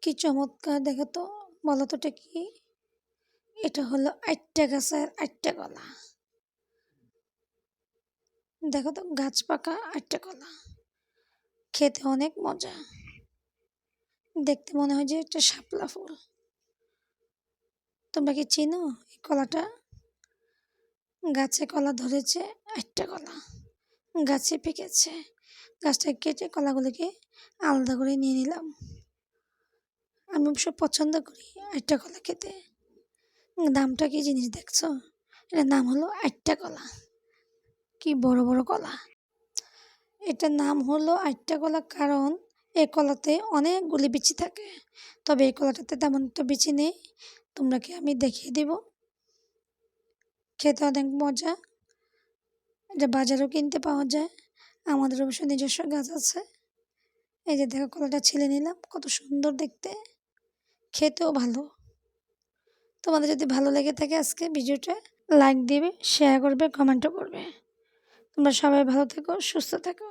কি চমৎকার দেখো তো, বলো তো এটা কি? এটা হলো আইট্টা গাছের আইট্টা কলা। দেখো তো, গাছ পাকা আইট্টা কলা, খেতে অনেক মজা। দেখতে মনে হয় যে একটা শাপলা ফুল। তোমরা কি চিনো এই কলাটা? গাছে কলা ধরেছে, আইট্টা কলা গাছে পেকেছে। গাছটা কেটে কলাগুলোকে আলাদা করে নিয়ে নিলাম। আমি অবশ্য পছন্দ করি আইট্টা কলা খেতে। দামটা কি জিনিস দেখছো? এটার নাম হলো আইট্টা কলা। কি বড় বড় কলা! এটার নাম হলো আইট্টা কলা কারণ এই কলাতে অনেকগুলি বিচি থাকে। তবে এই কলাটাতে তেমন একটা বিচি নেই। তোমরাকে আমি দেখিয়ে দেব। খেতে অনেক মজা। এটা বাজারেও কিনতে পাওয়া যায়। আমাদের অবশ্য নিজস্ব গাছ আছে। এই যে দেখো, কলাটা ছিলে নিলাম, কত সুন্দর দেখতে, খেতেও ভালো। তোমাদের যদি ভালো লেগে থাকে আজকে ভিডিওটা, লাইক দিবে, শেয়ার করবে, কমেন্টও করবে। তোমরা সবাই ভালো থেকো, সুস্থ থেকো।